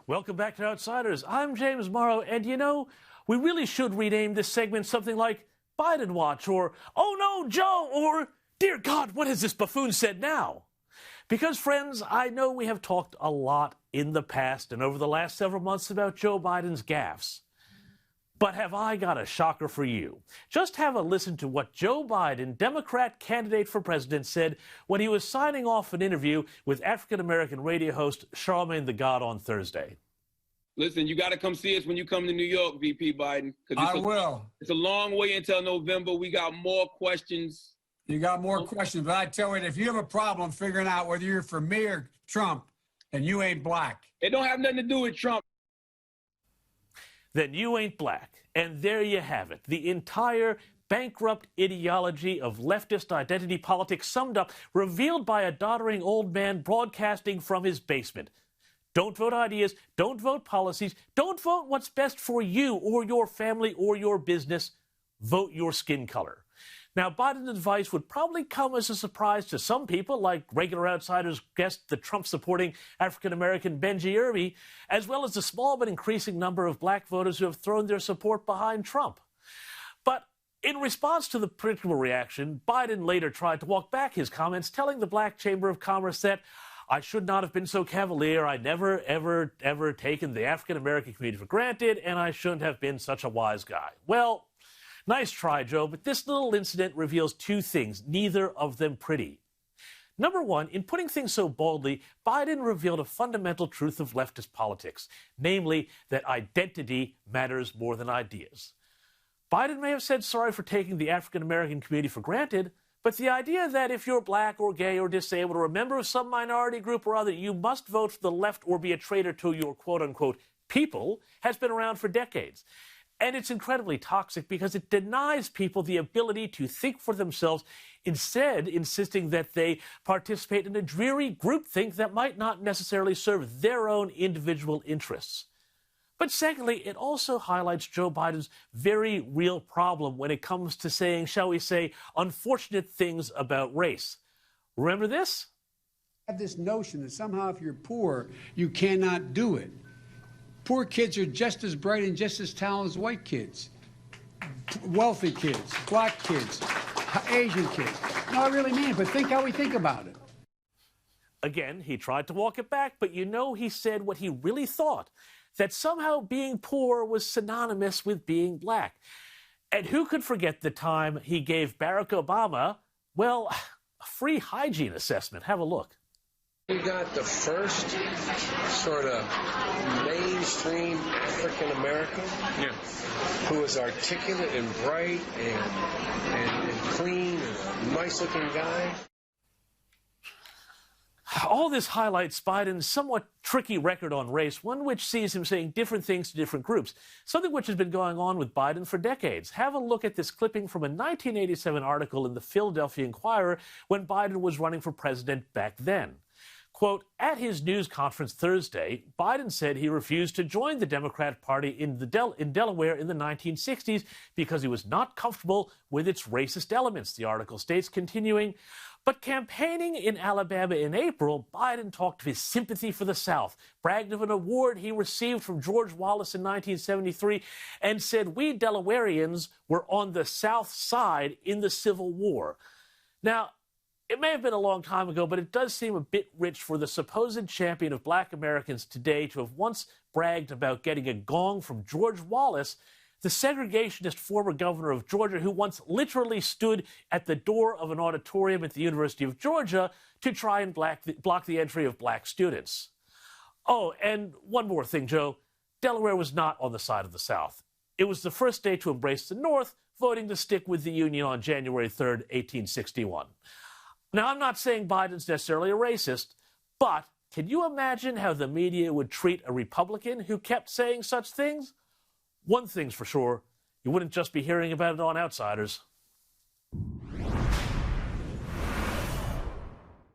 Welcome back to Outsiders. I'm James Morrow, and you know, we really should rename this segment something like Biden Watch, or Oh No, Joe, or Dear God, what has this buffoon said now? Because, friends, I know we have talked a lot in the past and over the last several months about Joe Biden's gaffes. But have I got a shocker for you? Just have a listen to what Joe Biden, Democrat candidate for president, said when he was signing off an interview with African-American radio host Charlamagne tha God on Thursday. Listen, you got to come see us when you come to New York, VP Biden. I will. It's a long way until November. We got more questions. You got more questions, but I tell you, if you have a problem figuring out whether you're for me or Trump, then you ain't black. It don't have nothing to do with Trump. Then you ain't black. And there you have it. The entire bankrupt ideology of leftist identity politics summed up, revealed by a doddering old man broadcasting from his basement. Don't vote ideas, don't vote policies, don't vote what's best for you or your family or your business. Vote your skin color. Now, Biden's advice would probably come as a surprise to some people, like regular Outsiders guest, the Trump-supporting African-American Benji Irby, as well as the small but increasing number of black voters who have thrown their support behind Trump. But in response to the predictable reaction, Biden later tried to walk back his comments, telling the Black Chamber of Commerce that I should not have been so cavalier. I never, ever taken the African-American community for granted, and I shouldn't have been such a wise guy. Well, nice try, Joe, but this little incident reveals two things, neither of them pretty. Number one, in putting things so boldly, Biden revealed a fundamental truth of leftist politics, namely that identity matters more than ideas. Biden may have said sorry for taking the African-American community for granted, but the idea that if you're black or gay or disabled or a member of some minority group or other, you must vote for the left or be a traitor to your quote-unquote people has been around for decades. And it's incredibly toxic because it denies people the ability to think for themselves, instead insisting that they participate in a dreary groupthink that might not necessarily serve their own individual interests. But secondly, it also highlights Joe Biden's very real problem when it comes to saying, shall we say, unfortunate things about race. Remember this? I have this notion that somehow if you're poor, you cannot do it. Poor kids are just as bright and just as talented as white kids, wealthy kids, black kids, Asian kids. No, I really mean it, but think how we think about it. Again, he tried to walk it back, but you know he said what he really thought, that somehow being poor was synonymous with being black. And who could forget the time he gave Barack Obama, well, a free hygiene assessment? Have a look. We got the first sort of mainstream African American who is articulate and bright and clean and a nice looking guy. All this highlights Biden's somewhat tricky record on race, one which sees him saying different things to different groups, something which has been going on with Biden for decades. Have a look at this clipping from a 1987 article in the Philadelphia Inquirer when Biden was running for president back then. Quote, at his news conference Thursday, Biden said he refused to join the Democrat Party in Delaware in the 1960s because he was not comfortable with its racist elements, the article states, continuing. But campaigning in Alabama in April, Biden talked of his sympathy for the South, bragged of an award he received from George Wallace in 1973, and said we Delawareans were on the South side in the Civil War. Now, it may have been a long time ago, but it does seem a bit rich for the supposed champion of black Americans today to have once bragged about getting a gong from George Wallace, the segregationist former governor of Georgia who once literally stood at the door of an auditorium at the University of Georgia to try and block the entry of black students. Oh, and one more thing, Joe. Delaware was not on the side of the South. It was the first state to embrace the North, voting to stick with the Union on January 3rd, 1861. Now, I'm not saying Biden's necessarily a racist, but can you imagine how the media would treat a Republican who kept saying such things? One thing's for sure, you wouldn't just be hearing about it on Outsiders.